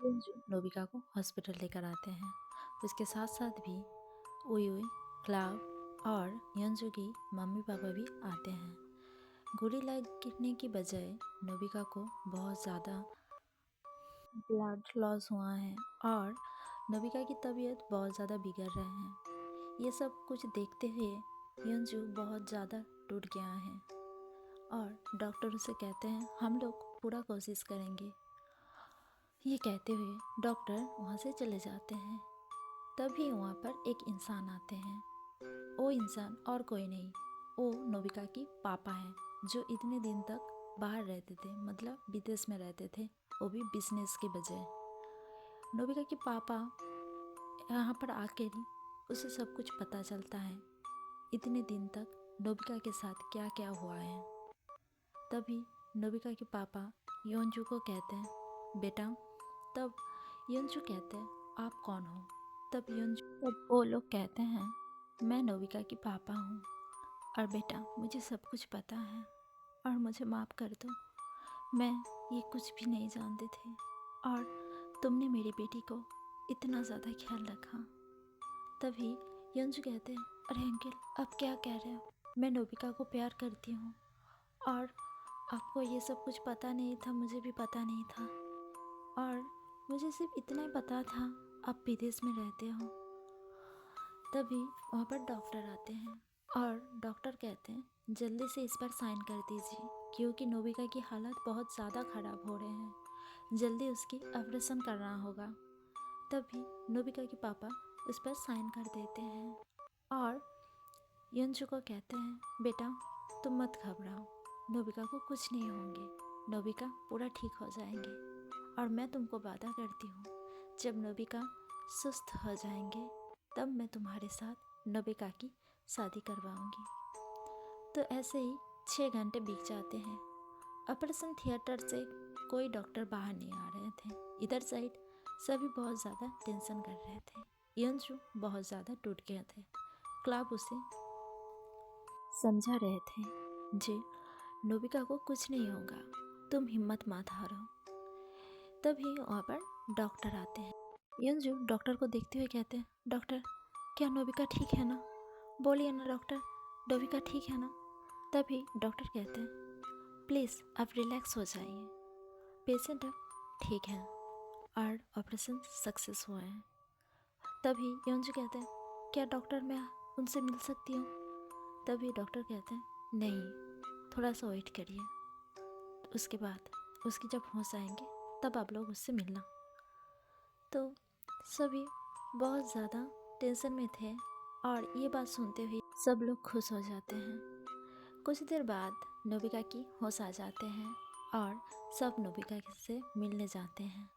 यंजू नोबिका को हॉस्पिटल लेकर आते हैं। उसके साथ साथ भी उयुई, क्लाव और यंजू की मम्मी पापा भी आते हैं। गोली लगने की बजाय नोबिका को बहुत ज़्यादा ब्लड लॉस हुआ है और नोबिका की तबीयत बहुत ज़्यादा बिगड़ रहे हैं। ये सब कुछ देखते हुए यंजू बहुत ज़्यादा टूट गया है और डॉक्टर उसे कहते हैं हम लोग पूरा कोशिश करेंगे। ये कहते हुए डॉक्टर वहाँ से चले जाते हैं। तभी वहाँ पर एक इंसान आते हैं। वो इंसान और कोई नहीं, वो नोबिका की पापा हैं जो इतने दिन तक बाहर रहते थे, मतलब विदेश में रहते थे, वो भी बिजनेस के बजाय। नोबिका के पापा यहाँ पर आकर उसे सब कुछ पता चलता है, इतने दिन तक नोबिका के साथ क्या क्या हुआ है। तभी नोबिका के पापा योंजू को कहते हैं बेटा। तब योंजू कहते हैं आप कौन हो। तब वो लोग कहते हैं मैं नोबिका की पापा हूँ और बेटा मुझे सब कुछ पता है और मुझे माफ़ कर दो, मैं ये कुछ भी नहीं जानते थे और तुमने मेरी बेटी को इतना ज़्यादा ख्याल रखा। तभी यंजू कहते हैं अरे अंकल आप क्या कह रहे हो, मैं नोबिका को प्यार करती हूँ और आपको ये सब कुछ पता नहीं था, मुझे भी पता नहीं था और मुझे सिर्फ इतना ही पता था आप विदेश में रहते हो। तभी वहाँ पर डॉक्टर आते हैं और डॉक्टर कहते हैं जल्दी से इस पर साइन कर दीजिए क्योंकि नोबिका की हालत बहुत ज़्यादा ख़राब हो रहे हैं, जल्दी उसकी ऑपरेशन करना होगा। तभी नोबिका के पापा उस पर साइन कर देते हैं और यंजू को कहते हैं बेटा तुम मत घबराओ, नोबिका को कुछ नहीं होंगे, नोबिका पूरा ठीक हो जाएंगे और मैं तुमको वादा करती हूँ जब नोबिका सुस्त हो जाएंगे तब मैं तुम्हारे साथ नोबिका की शादी करवाऊंगी। तो ऐसे ही 6 घंटे बीत जाते हैं। ऑपरेशन थिएटर से कोई डॉक्टर बाहर नहीं आ रहे थे। इधर साइड सभी बहुत ज़्यादा टेंशन कर रहे थे। यंजू बहुत ज़्यादा टूट गए थे। क्लाब उसे समझा रहे थे जी नोबिका को कुछ नहीं होगा, तुम हिम्मत मत हारो। तभी वहाँ पर डॉक्टर आते हैं। यंजू डॉक्टर को देखते हुए कहते हैं डॉक्टर क्या नोबिका ठीक है ना, बोलिए ना डॉक्टर, नोबिका ठीक है ना। तभी डॉक्टर कहते हैं प्लीज़ आप रिलैक्स हो जाइए, पेशेंट अब ठीक है और ऑपरेशन सक्सेस हुआ है। तभी यंजू कहते हैं क्या डॉक्टर मैं उनसे मिल सकती हूँ। तभी डॉक्टर कहते हैं नहीं, थोड़ा सा वेट करिए, उसके बाद उसकी जब होश आएंगे तब आप लोग उससे मिलना। तो सभी बहुत ज़्यादा टेंशन में थे और ये बात सुनते हुए सब लोग खुश हो जाते हैं। कुछ देर बाद नोबिका की होश आ जाते हैं और सब नोबिका से मिलने जाते हैं।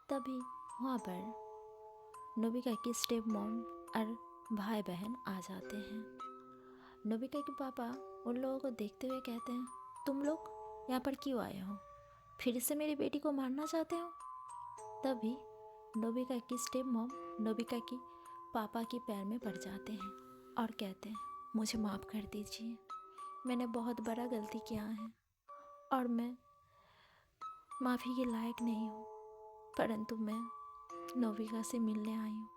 तभी वहाँ पर नोबिका की स्टेप मॉम और भाई बहन आ जाते हैं। नोबिका के पापा उन लोगों को देखते हुए कहते हैं तुम लोग यहाँ पर क्यों आए हो, फिर से मेरी बेटी को मारना चाहते हो। तभी नोबिका की स्टेप मॉम नोबिका की पापा के पैर में पड़ जाते हैं और कहते हैं मुझे माफ़ कर दीजिए, मैंने बहुत बड़ा गलती किया है और मैं माफ़ी के लायक नहीं हूँ, परंतु मैं नोबिका से मिलने आई हूँ।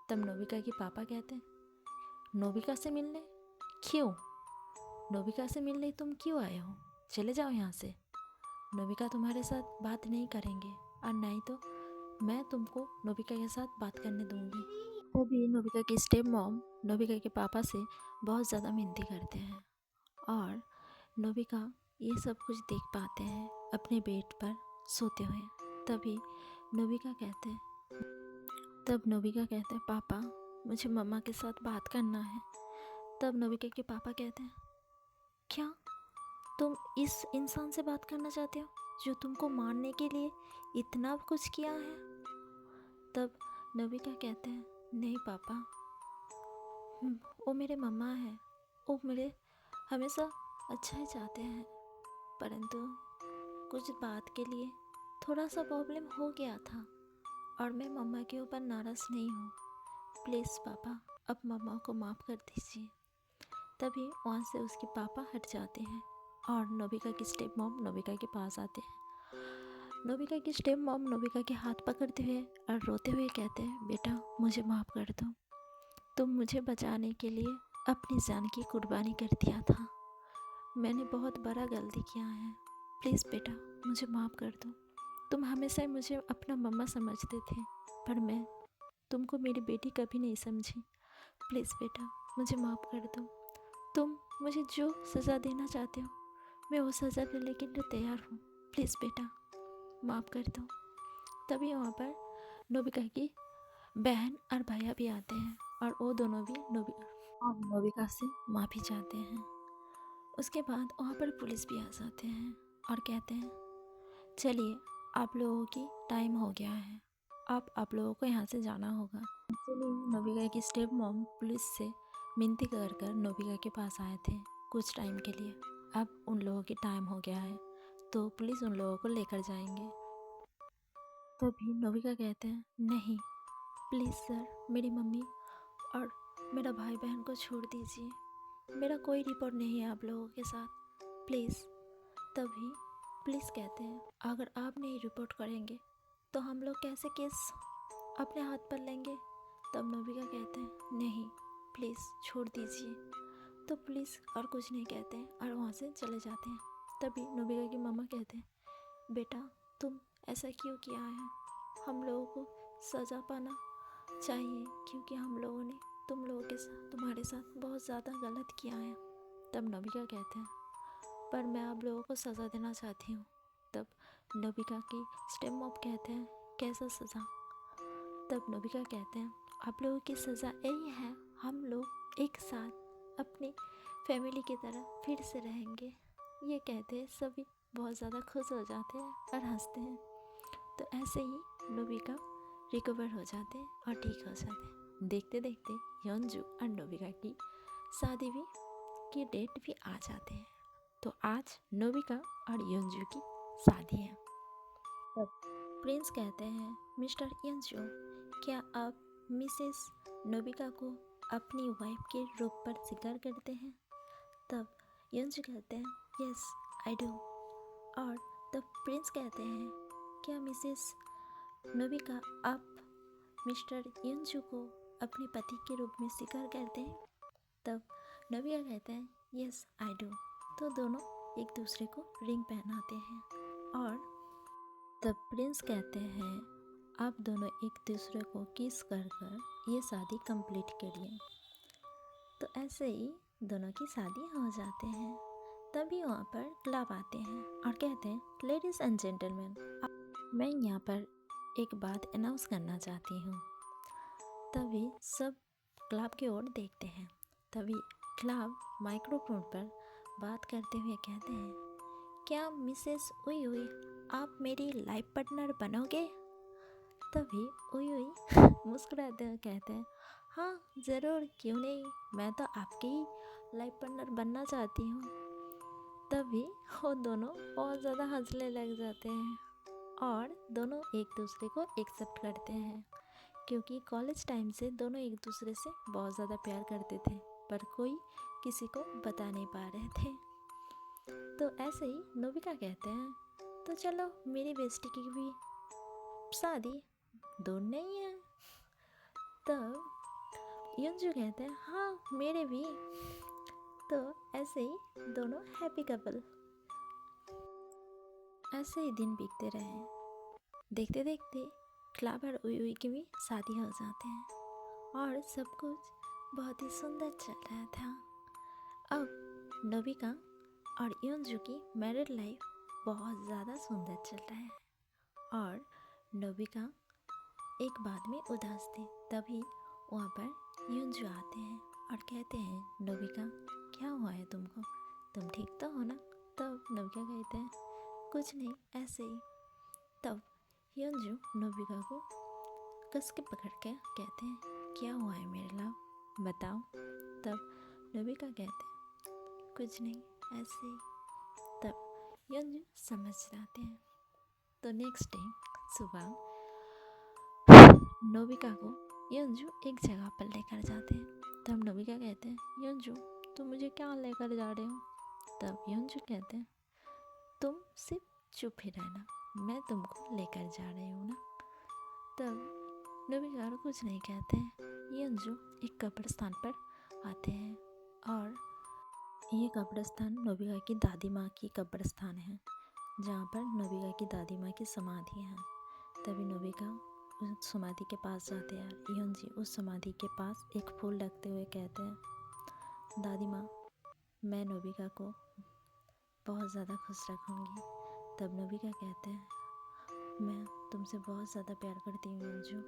तब नोबिका के पापा कहते हैं नोबिका से मिलने, क्यों, नोबिका से मिलने तुम क्यों आए हो, चले जाओ यहाँ से, नोबिका तुम्हारे साथ बात नहीं करेंगे और नहीं तो मैं तुमको नोबिका के साथ बात करने दूंगी। तभी नोबिका की स्टेप मॉम नोबिका के पापा से बहुत ज़्यादा मिन्नती करते हैं और नोबिका ये सब कुछ देख पाते हैं अपने बेड पर सोते हुए। तभी नोबिका कहते हैं पापा मुझे मम्मा के साथ बात करना है। तब नोबिका के पापा कहते हैं क्या तुम इस इंसान से बात करना चाहते हो जो तुमको मारने के लिए इतना कुछ किया है। तब नोबिका कहते हैं नहीं पापा, वो मेरे मम्मा हैं, वो मेरे हमेशा अच्छा ही चाहते हैं, परंतु कुछ बात के लिए थोड़ा सा प्रॉब्लम हो गया था और मैं मम्मा के ऊपर नाराज़ नहीं हूँ, प्लीज़ पापा अब मम्मा को माफ़ कर दीजिए। तभी वहाँ से उसके पापा हट जाते हैं और नोबिका की स्टेप मॉम नोबिका के पास आते हैं। नोबिका की स्टेप मॉम नोबिका के हाथ पकड़ते हुए और रोते हुए कहते हैं, बेटा मुझे माफ़ कर दो, तुम मुझे बचाने के लिए अपनी जान की कुर्बानी कर दिया था। मैंने बहुत बड़ा गलती किया है, प्लीज़ बेटा मुझे माफ़ कर दो। तुम हमेशा ही मुझे अपना मम्मा समझते थे, पर मैं तुमको मेरी बेटी कभी नहीं समझी। प्लीज़ बेटा मुझे माफ़ कर दो। तुम मुझे जो सज़ा देना चाहते हो मैं वो सज़ा लेने के लिए तैयार हूँ। प्लीज़ बेटा माफ़ कर दो। तभी वहाँ पर नोबिका की बहन और भैया भी आते हैं और वो दोनों भी नोबिका से माफ़ी चाहते हैं। उसके बाद वहाँ पर पुलिस भी आ जाते हैं और कहते हैं, चलिए आप लोगों की टाइम हो गया है, आप लोगों को यहाँ से जाना होगा। चलिए नोबिका की स्टेप मॉम पुलिस से मिनती कर कर नोबिका के पास आए थे कुछ टाइम के लिए। अब उन लोगों की टाइम हो गया है तो पुलिस उन लोगों को लेकर जाएंगे। तभी नोबिका कहते हैं, नहीं प्लीज़ सर, मेरी मम्मी और मेरा भाई बहन को छोड़ दीजिए, मेरा कोई रिपोर्ट नहीं है आप लोगों के साथ, प्लीज़। तभी पुलिस कहते हैं, अगर आप नहीं रिपोर्ट करेंगे तो हम लोग कैसे केस अपने हाथ पर लेंगे। तब नोबिका कहते हैं, नहीं प्लीज़ छोड़ दीजिए। तो पुलिस और कुछ नहीं कहते हैं और वहाँ से चले जाते हैं। तभी नोबिका की मम्मा कहते हैं, बेटा तुम ऐसा क्यों किया है, हम लोगों को सज़ा पाना चाहिए क्योंकि हम लोगों ने तुम लोगों के साथ तुम्हारे साथ बहुत ज़्यादा गलत किया है। तब नोबिका कहते हैं, पर मैं आप लोगों को सज़ा देना चाहती हूँ। तब नोबिका की स्टेप मॉम कहते हैं, कैसा सज़ा। तब नोबिका कहते हैं, आप लोगों की सज़ा यही है, हम लोग एक साथ अपनी फैमिली की तरह फिर से रहेंगे। ये कहते हैं सभी बहुत ज़्यादा खुश हो जाते हैं और हंसते हैं। तो ऐसे ही नोबिका रिकवर हो जाते हैं और ठीक हो जाते हैं। देखते देखते योंजू और नोबिका की शादी भी की डेट भी आ जाते हैं। तो आज नोबिका और योंजू की शादी है। तब प्रिंस कहते हैं, मिस्टर योंजू, क्या आप मिसेस नोबिका को अपनी वाइफ के रूप पर स्वीकार करते हैं। तब योंजू कहते हैं, यस आई डू। और तब प्रिंस कहते हैं, क्या मिसेस नोबिका आप मिस्टर योंजू को अपने पति के रूप में स्वीकार करते हैं। तब नोबिका कहते हैं, यस आई डू। तो दोनों एक दूसरे को रिंग पहनाते हैं और तब प्रिंस कहते हैं, आप दोनों एक दूसरे को किस कर कर ये शादी कंप्लीट करिए। तो ऐसे ही दोनों की शादी हो जाते हैं। तभी वहाँ पर क्लब आते हैं और कहते हैं, लेडीज़ एंड जेंटलमैन, मैं यहाँ पर एक बात अनाउंस करना चाहती हूँ। तभी सब क्लब की ओर देखते हैं। तभी क्लब माइक्रोफोन पर बात करते हुए कहते हैं, क्या मिसेस उई उई आप मेरी लाइफ पार्टनर बनोगे। तभी उई उई मुस्कुराते हुए कहते हैं, हाँ ज़रूर, क्यों नहीं, मैं तो आपकी ही लाइफ पार्टनर बनना चाहती हूँ। तभी वो दोनों बहुत ज़्यादा हंसने लग जाते हैं और दोनों एक दूसरे को एक्सेप्ट करते हैं क्योंकि कॉलेज टाइम से दोनों एक दूसरे से बहुत ज़्यादा प्यार करते थे पर कोई किसी को बता नहीं पा रहे थे। तो ऐसे ही नोबिका कहते हैं, तो चलो मेरी बेस्टी की भी शादी दूर नहीं है। तब योंजू कहते हैं, हाँ मेरे भी। तो ऐसे ही दोनों हैप्पी कपल। ऐसे ही दिन बीतते रहे। देखते देखते क्लब और उई उई की भी शादी हो जाते हैं और सब कुछ बहुत ही सुंदर चल रहा था। अब नोबिका और योंजू की मैरिड लाइफ बहुत ज़्यादा सुंदर चल रहा है और नोबिका एक बात में उदास थे। तभी वहाँ पर योंजू आते हैं और कहते हैं, नोबिका क्या हुआ है तुमको, तुम ठीक तो हो ना। तब नोबिका कहते हैं, कुछ नहीं ऐसे ही। तब योंजू नोबिका को कस के पकड़ के कहते हैं, क्या हुआ है मेरे लव, बताओ। तब नोबिका कहते हैं, कुछ नहीं ऐसे ही। तब योंजू समझ जाते हैं। तो नेक्स्ट डे सुबह नोबिका को योंजू एक जगह पर लेकर जाते हैं। तब नोबिका कहते हैं, योंजू तुम मुझे क्या लेकर जा रहे हो। तब योंजू कहते हैं, तुम सिर्फ चुप ही रहना, मैं तुमको लेकर जा रही हूँ ना। तब नोबिता कुछ नहीं कहते हैं। यंजू एक कब्रिस्तान पर आते हैं और ये कब्रिस्तान नोबिता की दादी माँ की कब्रिस्तान है, जहाँ पर नोबिता की दादी माँ की समाधि है। तभी नोबिता उस समाधि के पास जाते हैं। यंजी उस समाधि के पास एक फूल रखते हुए कहते हैं, दादी माँ, मैं नोबिता को बहुत ज़्यादा खुश रखूँगी। तब नोबिता कहते हैं, मैं तुमसे बहुत ज़्यादा प्यार करती हूँ यंजू।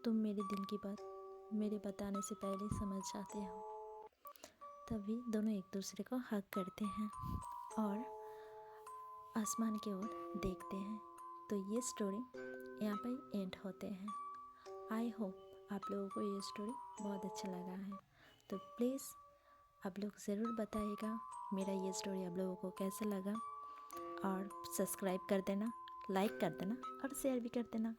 तुम मेरे दिल की बात मेरे बताने से पहले ही समझ जाते हो। तभी दोनों एक दूसरे को हग करते हैं और आसमान की ओर देखते हैं। तो ये स्टोरी यहाँ पर एंड होते हैं। आई होप आप लोगों को ये स्टोरी बहुत अच्छा लगा है। तो प्लीज़ आप लोग ज़रूर बताइएगा मेरा ये स्टोरी आप लोगों को कैसा लगा, और सब्सक्राइब कर देना, लाइक कर देना और शेयर भी कर देना।